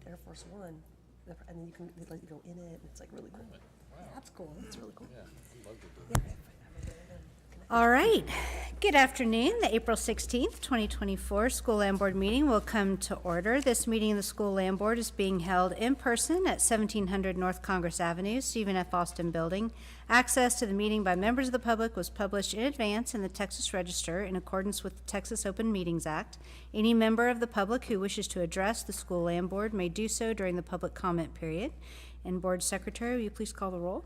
Air Force One, and then you can, they let you go in it, and it's like really cool. Wow. Yeah, that's cool, that's really cool. Yeah, I'd love to do Yeah. that. All right. Good afternoon. The April 16th, 2024 School Land Board meeting will come to order. This meeting of the School Land Board is being held in person at 1700 North Congress Avenue, Stephen F. Austin Building. Access to the meeting by members of the public was published in advance in the Texas Register in accordance with the Texas Open Meetings Act. Any member of the public who wishes to address the School Land Board may do so during the public comment period. And Board Secretary, will you please call the roll?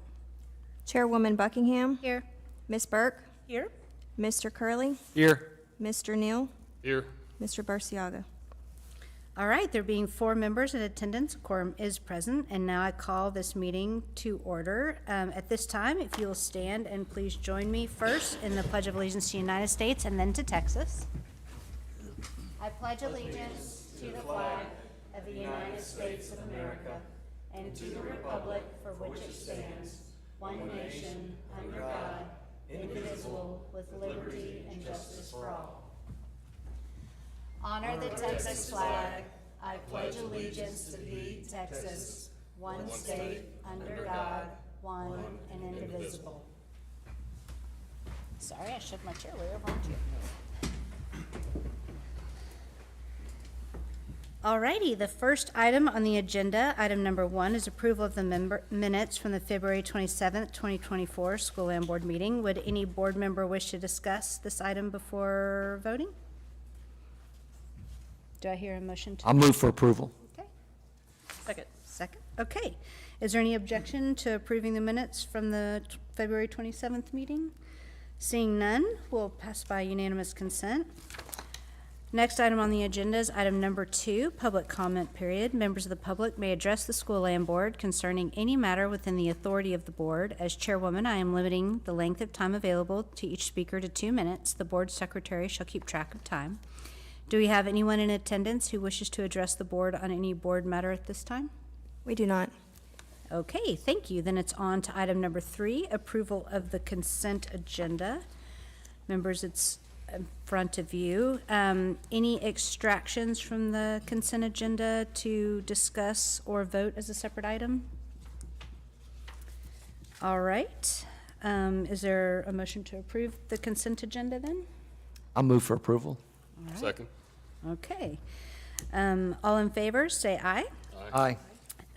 Chairwoman Buckingham, Here. Ms. Burke, Here. Mr. Curley, Here. Mr. Neal, Here. Mr. Burciaga. All right, there being 4 members in attendance, a quorum is present, and now I call this meeting to order. At this time, if you will stand and please join me first in the Pledge of Allegiance to the United States and then to Texas. I pledge allegiance to the flag of the United States of America and to the republic for which it stands, one nation, under God, indivisible, with liberty and justice for all. Honor the Texas flag. I pledge allegiance to thee, Texas, one state, under God, one and indivisible. Sorry, I shoved my chair way over onto you. Alrighty, the first item on the agenda, item number 1, is approval of the minutes from the February 27th, 2024 School Land Board meeting. Would any board member wish to discuss this item before voting? Do I hear a motion to? I'll move for approval. Okay. Second. Okay. Is there any objection to approving the minutes from the February 27th meeting? Seeing none, we'll pass by unanimous consent. Next item on the agenda is item number 2, public comment period. Members of the public may address the School Land Board concerning any matter within the authority of the board. As chairwoman, I am limiting the length of time available to each speaker to 2 minutes. The board secretary shall keep track of time. Do we have anyone in attendance who wishes to address the board on any board matter at this time? We do not. Okay, thank you. Then it's on to item number 3, approval of the consent agenda. Members, it's in front of you. Any extractions from the consent agenda to discuss or vote as a separate item? All right. Is there a motion to approve the consent agenda then? I'll move for approval. All right. Second. Okay. All in favor, say aye. Aye.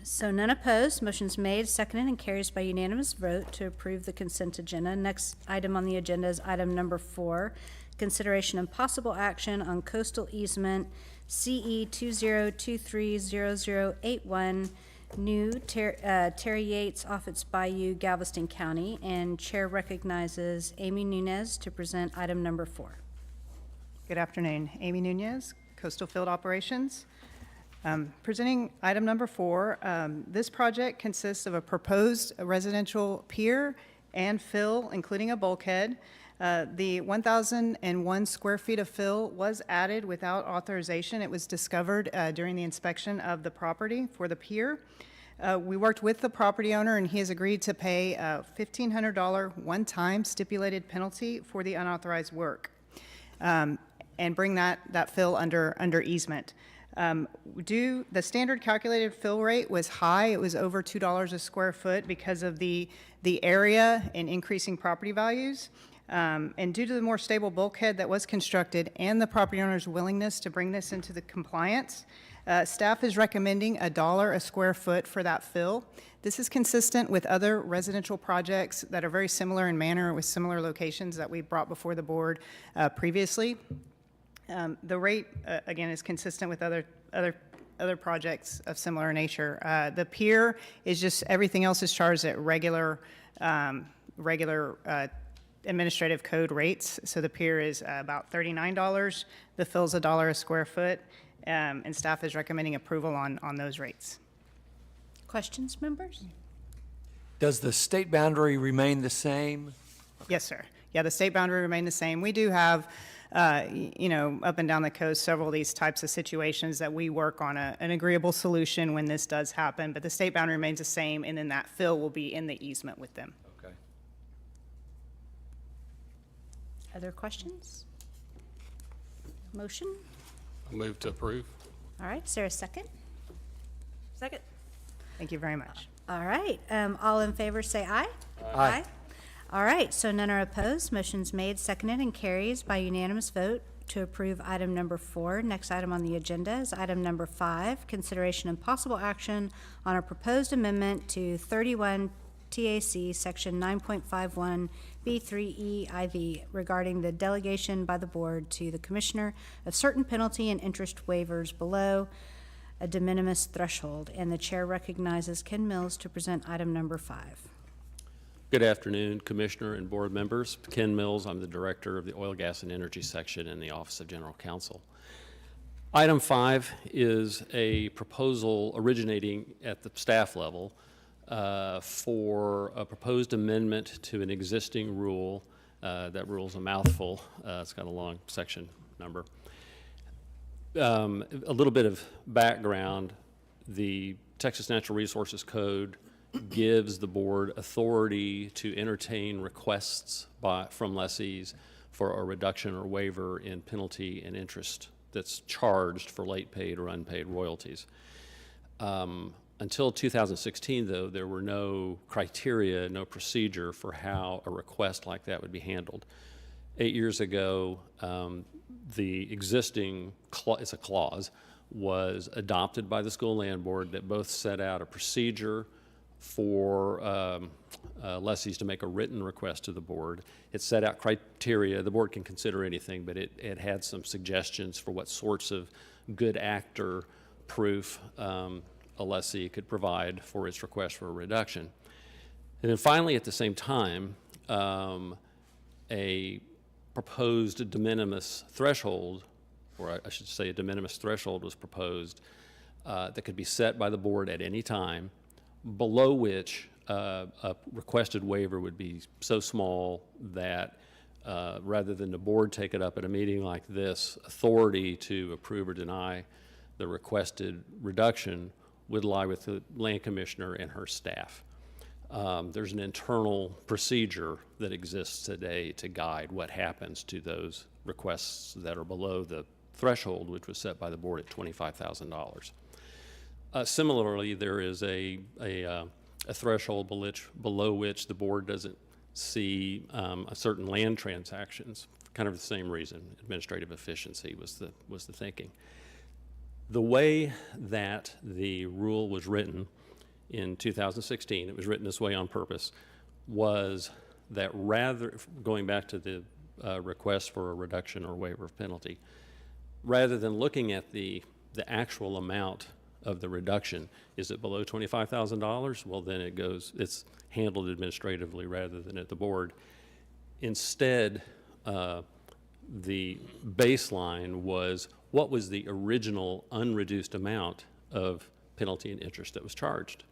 So none opposed, motion's made, seconded, and carries by unanimous vote to approve the consent agenda. Next item on the agenda is item number 4, consideration and possible action on coastal easement CE 20230081, new Terry Yates, Offutt's Bayou, Galveston County, and Chair recognizes Amy Nunez to present item number 4. Good afternoon. Amy Nunez, Coastal Field Operations. Presenting item number 4. This project consists of a proposed residential pier and fill, including a bulkhead. The 1,001 square feet of fill was added without authorization. It was discovered during the inspection of the property for the pier. We worked with the property owner, and he has agreed to pay a $1,500 one-time stipulated penalty for the unauthorized work. And bring that fill under easement. The standard calculated fill rate was high. It was over $2 a square foot because of the area and increasing property values. And due to the more stable bulkhead that was constructed and the property owner's willingness to bring this into the compliance, staff is recommending $1 a square foot for that fill. This is consistent with other residential projects that are very similar in manner with similar locations that we brought before the board previously. The rate, again, is consistent with other projects of similar nature. The pier is just, everything else is charged at regular administrative code rates. So the pier is about $39. The fill's $1 a square foot, and staff is recommending approval on those rates. Questions, members? Does the state boundary remain the same? Yes, sir. Yeah, the state boundary remain the same. We do have, up and down the coast, several of these types of situations that we work on an agreeable solution when this does happen, but the state boundary remains the same, and then that fill will be in the easement with them. Okay. Other questions? Motion? I move to approve. All right, is there a second? Second. Thank you very much. All right, all in favor, say aye. Aye. All right, so none are opposed. Motion's made, seconded, and carries by unanimous vote to approve item number 4. Next item on the agenda is item number 5, consideration and possible action on a proposed amendment to 31 TAC Section 9.51 B3E IV regarding the delegation by the board to the commissioner of certain penalty and interest waivers below a de minimis threshold, and the chair recognizes Ken Mills to present item number 5. Good afternoon, Commissioner and board members. Ken Mills, I'm the Director of the Oil, Gas, and Energy Section in the Office of General Counsel. Item 5 is a proposal originating at the staff level for a proposed amendment to an existing rule. That rule's a mouthful. It's got a long section number. A little bit of background. The Texas Natural Resources Code gives the board authority to entertain requests from lessees for a reduction or waiver in penalty and interest that's charged for late paid or unpaid royalties. Until 2016, though, there were no criteria, no procedure for how a request like that would be handled. 8 years ago, the existing, it's a clause, was adopted by the school land board that both set out a procedure for lessees to make a written request to the board. It set out criteria. The board can consider anything, but it had some suggestions for what sorts of good actor proof a lessee could provide for its request for a reduction. And then finally, at the same time, a proposed de minimis threshold, or I should say a de minimis threshold was proposed that could be set by the board at any time, below which a requested waiver would be so small that rather than the board take it up at a meeting like this, authority to approve or deny the requested reduction would lie with the land commissioner and her staff. There's an internal procedure that exists today to guide what happens to those requests that are below the threshold, which was set by the board at $25,000. Similarly, there is a threshold below which the board doesn't see a certain land transactions, kind of the same reason. Administrative efficiency was the thinking. The way that the rule was written in 2016, it was written this way on purpose, was that rather, going back to the request for a reduction or waiver of penalty, rather than looking at the actual amount of the reduction, is it below $25,000? Well, then it's handled administratively rather than at the board. Instead, the baseline was what was the original unreduced amount of penalty and interest that was charged.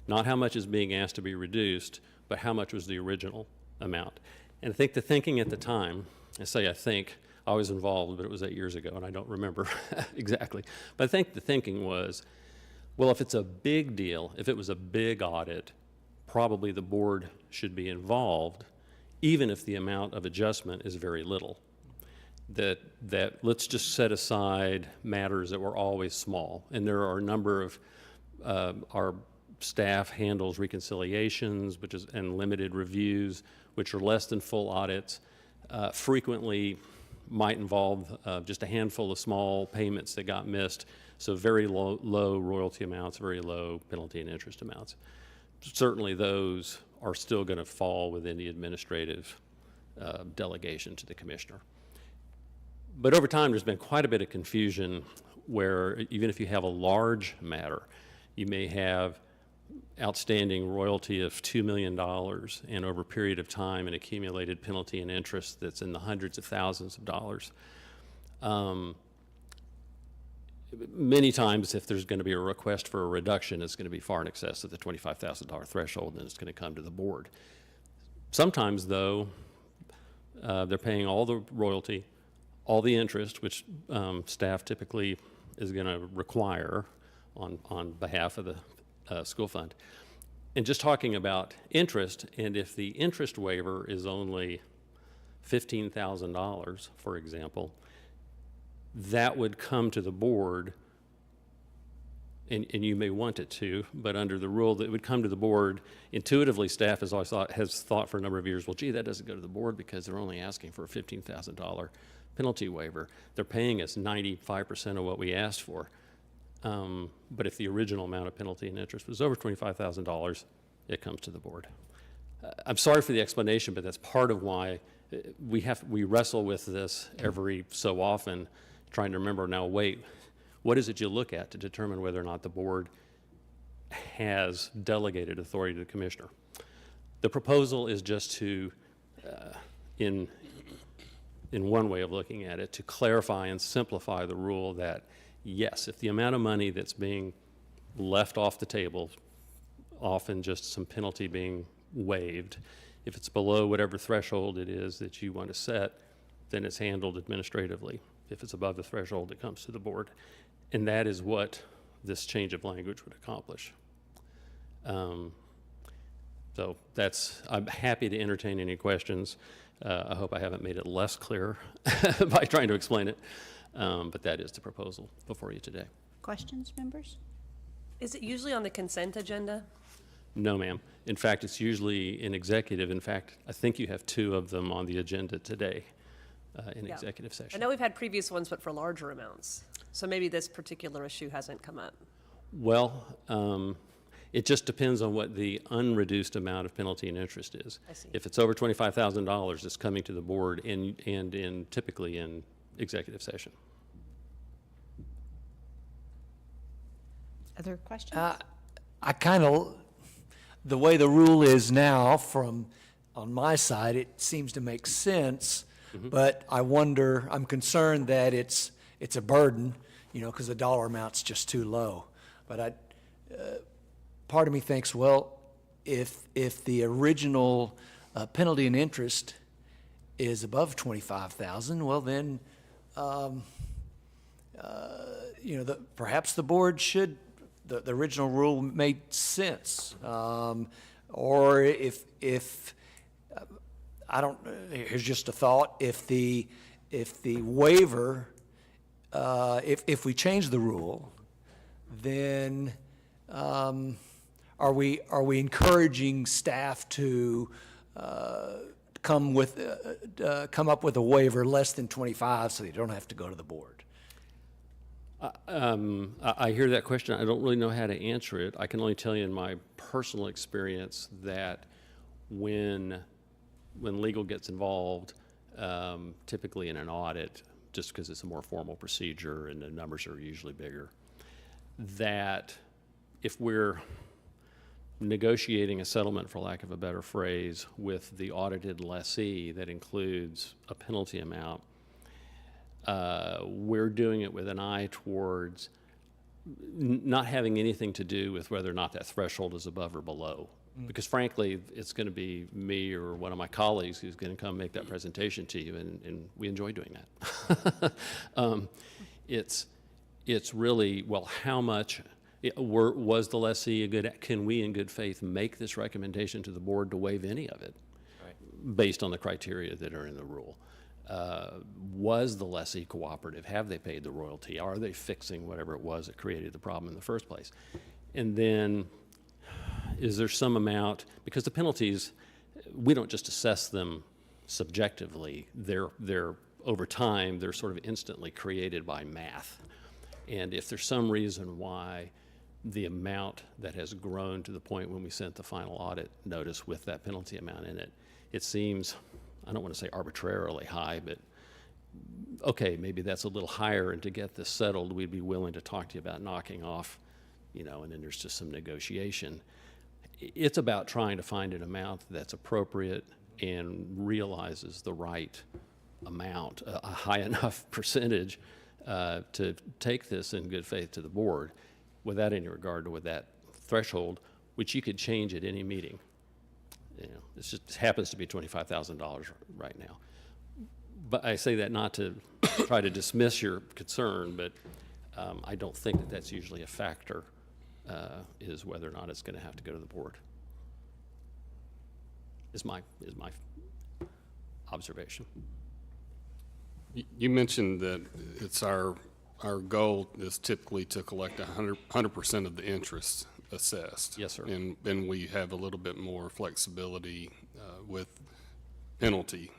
Not how much is being asked to be reduced, but how much was the original amount. And I think the thinking at the time, I was involved, but it was 8 years ago, and I don't remember exactly. But I think the thinking was, well, if it's a big deal, if it was a big audit, probably the board should be involved, even if the amount of adjustment is very little. That let's just set aside matters that were always small. And there are a number of, our staff handles reconciliations, and limited reviews, which are less than full audits, frequently might involve just a handful of small payments that got missed, so very low royalty amounts, very low penalty and interest amounts. Certainly those are still going to fall within the administrative delegation to the commissioner. But over time, there's been quite a bit of confusion where even if you have a large matter, you may have outstanding royalty of $2 million and over a period of time an accumulated penalty and interest that's in the hundreds of thousands of dollars. Many times, if there's going to be a request for a reduction, it's going to be far in excess of the $25,000 threshold, and it's going to come to the board. Sometimes, though, they're paying all the royalty, all the interest, which staff typically is going to require on behalf of the school fund. And just talking about interest, and if the interest waiver is only $15,000, for example, that would come to the board and you may want it to, but under the rule that it would come to the board, intuitively, staff has always thought for a number of years, well, gee, that doesn't go to the board because they're only asking for a $15,000 penalty waiver. They're paying us 95% of what we asked for. But if the original amount of penalty and interest was over $25,000, it comes to the board. I'm sorry for the explanation, but that's part of why we wrestle with this every so often, trying to remember, now wait, what is it you look at to determine whether or not the board has delegated authority to the commissioner? The proposal is just to, in one way of looking at it, to clarify and simplify the rule that, yes, if the amount of money that's being left off the table, often just some penalty being waived, if it's below whatever threshold it is that you want to set, then it's handled administratively. If it's above the threshold, it comes to the board. And that is what this change of language would accomplish. So I'm happy to entertain any questions. I hope I haven't made it less clear by trying to explain it. But that is the proposal before you today. Questions, members? Is it usually on the consent agenda? No, ma'am. In fact, it's usually in executive. In fact, I think you have 2 of them on the agenda today in Yeah. executive I session. know we've had previous ones, but for larger amounts. So maybe this particular issue hasn't come up. Well, it just depends on what the unreduced amount of penalty and interest is. I see. If it's over $25,000, it's coming to the board and typically in executive session. Other questions? I kind of, the way the rule is now on my side, it seems to make sense, but I wonder, I'm concerned that it's a burden, because the dollar amount's just too low. But part of me thinks, well, if the original penalty and interest is above $25,000, well then, perhaps the board should. The original rule made sense, or if I don't. Here's just a thought: if the waiver, if we change the rule, then are we encouraging staff to come up with a waiver less than 25 so they don't have to go to the board? I hear that question. I don't really know how to answer it. I can only tell you in my personal experience that when legal gets involved, typically in an audit, just because it's a more formal procedure and the numbers are usually bigger, that if we're negotiating a settlement, for lack of a better phrase, with the audited lessee that includes a penalty amount, we're doing it with an eye towards not having anything to do with whether or not that threshold is above or below. Because frankly, it's going to be me or one of my colleagues who's going to come make that presentation to you, and we enjoy doing that. It's really, well, how much was the lessee can we in good faith make this recommendation to the board to waive any of it based on the criteria that are in the rule? Was the lessee cooperative? Have they paid the royalty? Are they fixing whatever it was that created the problem in the first place? And then, is there some amount, because the penalties, we don't just assess them subjectively. They're over time, they're sort of instantly created by math. And if there's some reason why the amount that has grown to the point when we sent the final audit notice with that penalty amount in it, it seems, I don't want to say arbitrarily high, but okay, maybe that's a little higher, and to get this settled, we'd be willing to talk to you about knocking off, and then there's just some negotiation. It's about trying to find an amount that's appropriate and realizes the right amount, a high enough percentage to take this in good faith to the board without any regard to that threshold, which you could change at any meeting. It just happens to be $25,000 right now. But I say that not to try to dismiss your concern, but I don't think that that's usually a factor, is whether or not it's going to have to go to the board, is my observation. You mentioned that it's our our goal is typically to collect 100% of the interest assessed. Yes, sir. And we have a little bit more flexibility with penalty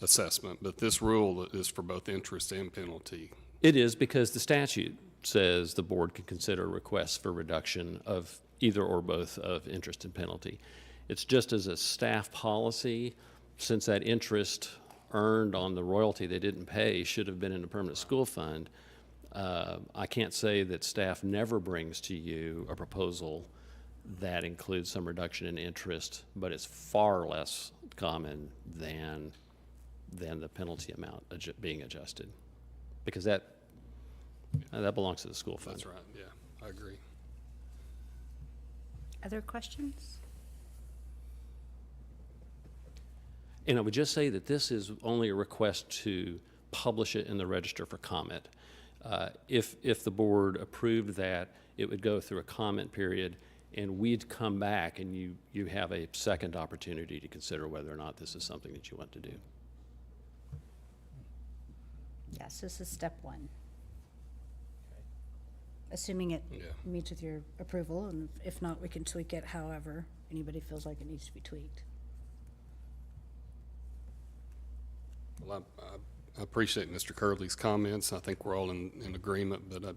assessment, but this rule is for both interest and penalty. It is because the statute says the board can consider requests for reduction of either or both of interest and penalty. It's just as a staff policy, since that interest earned on the royalty they didn't pay should have been in a permanent school fund, I can't say that staff never brings to you a proposal that includes some reduction in interest, but it's far less common than the penalty amount being adjusted, because that belongs to the school fund. That's right, yeah, I agree. Other questions? And I would just say that this is only a request to publish it in the register for comment. If the board approved that, it would go through a comment period, and we'd come back, and you have a second opportunity to consider whether or not this is something that you want to do. Yes, this is step one. Assuming it Yeah. meets with your approval, and if not, we can tweak it however anybody feels like it needs to be tweaked. Well, I appreciate Mr. Curley's comments. I think we're all in agreement, but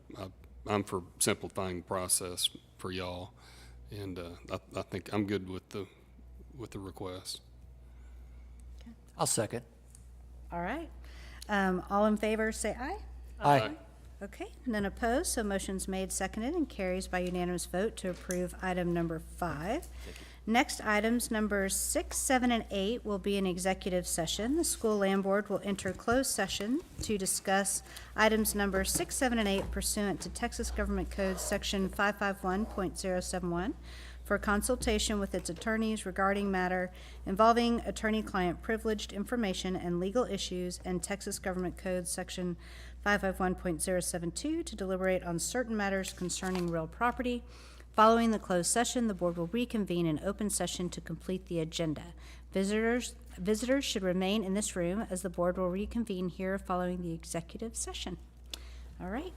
I'm for simplifying the process for y'all. And I think I'm good with the request. I'll second. All right. All in favor, say aye. Aye. Okay, none opposed, so motion's made, seconded, and carries by unanimous vote to approve item number 5. Next, items numbers 6, 7, and 8 will be an executive session. The school land board will enter closed session to discuss items number 6, 7, and 8 pursuant to Texas Government Code Section 551.071 for consultation with its attorneys regarding matter involving attorney-client privileged information and legal issues, and Texas Government Code Section 551.072 to deliberate on certain matters concerning real property. Following the closed session, the board will reconvene in open session to complete the agenda. Visitors should remain in this room as the board will reconvene here following the executive session. All right.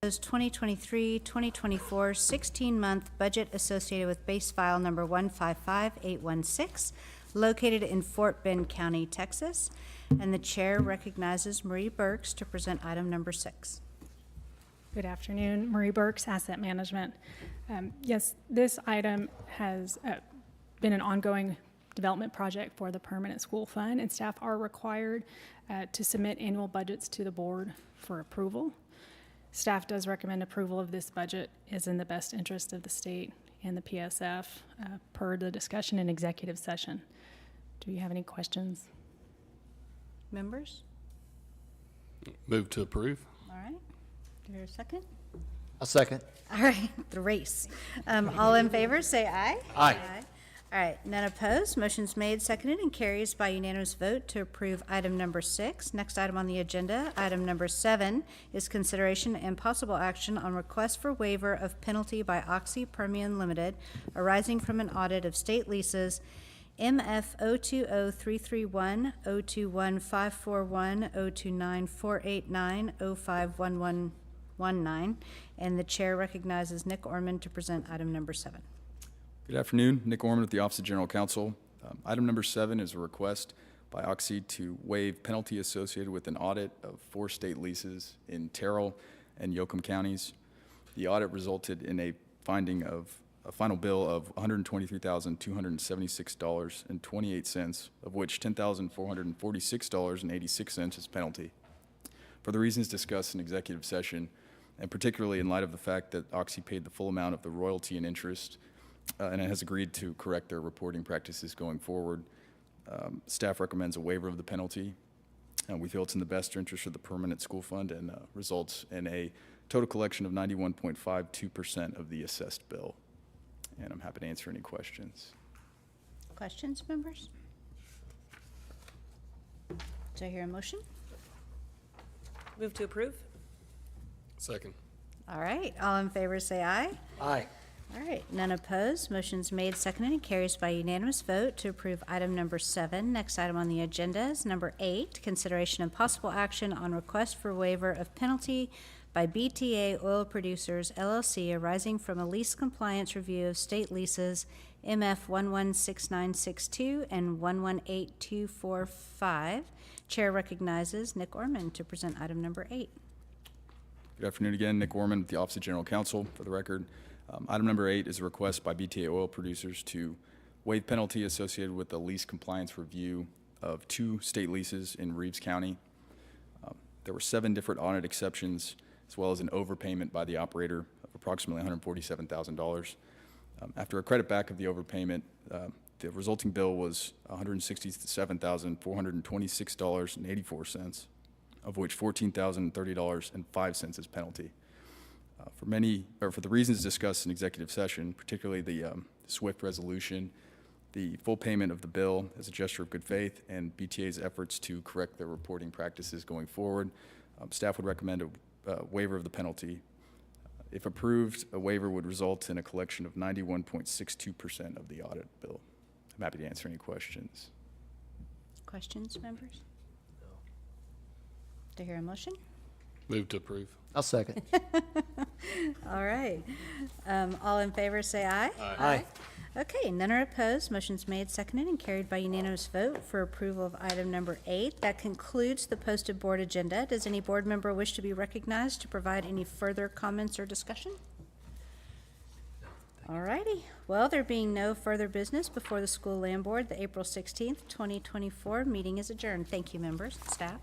2023-2024 16-month budget associated with base file number 155816, located in Fort Bend County, Texas. And the chair recognizes Marie Burks to present item number 6. Good afternoon, Marie Burks, Asset Management. Yes, this item has been an ongoing development project for the Permanent School Fund, and staff are required to submit annual budgets to the board for approval. Staff does recommend approval of this budget is in the best interest of the state and the PSF per the discussion in executive session. Do you have any questions? Members? Move to approve. All right. Do you hear a second? A second. All right, the race. All in favor, say aye. Aye. All right, none opposed. Motion's made, seconded, and carries by unanimous vote to approve item number 6. Next item on the agenda, item number 7, is consideration and possible action on request for waiver of penalty by Oxy Permian Limited arising from an audit of state leases MF 020331, 021541, 029489, 051119, and the chair recognizes Nick Ormond to present item number 7. Good afternoon, Nick Ormond with the Office of General Counsel. Item number 7 is a request by Oxy to waive penalty associated with an audit of 4 state leases in Terrell and Yoakum counties. The audit resulted in a finding of a final bill of $123,276.28, of which $10,446.86 is penalty. For the reasons discussed in executive session, and particularly in light of the fact that Oxy paid the full amount of the royalty and interest, and it has agreed to correct their reporting practices going forward, staff recommends a waiver of the penalty. We feel it's in the best interest of the Permanent School Fund and results in a total collection of 91.52% of the assessed bill. And I'm happy to answer any questions. Questions, members? Do I hear a motion? Move to approve? Second. All right, all in favor say aye. Aye. All right, none opposed. Motion's made, seconded, and carries by unanimous vote to approve item number 7. Next item on the agenda is number 8, consideration and possible action on request for waiver of penalty by BTA Oil Producers LLC arising from a lease compliance review of state leases MF 116962 and 118245. Chair recognizes Nick Ormond to present item number 8. Good afternoon again, Nick Ormond with the Office of General Counsel. For the record, item number 8 is a request by BTA Oil Producers to waive penalty associated with the lease compliance review of 2 state leases in Reeves County. There were 7 different audit exceptions, as well as an overpayment by the operator of approximately $147,000. After a credit back of the overpayment, the resulting bill was $167,426.84, of which $14,030.05 is penalty. For the reasons discussed in executive session, particularly the swift resolution, the full payment of the bill as a gesture of good faith, and BTA's efforts to correct their reporting practices going forward, staff would recommend a waiver of the penalty. If approved, a waiver would result in a collection of 91.62% of the audit bill. I'm happy to answer any questions. Questions, members? Do I hear a motion? Move to approve. I'll second. All right. All in favor say aye. Aye. Okay, none are opposed. Motion's made, seconded, and carried by unanimous vote for approval of item number 8. That concludes the posted board agenda. Does any board member wish to be recognized to provide any further comments or discussion? All righty. Well, there being no further business before the School Land Board, the April 16th, 2024 meeting is adjourned. Thank you, members, staff.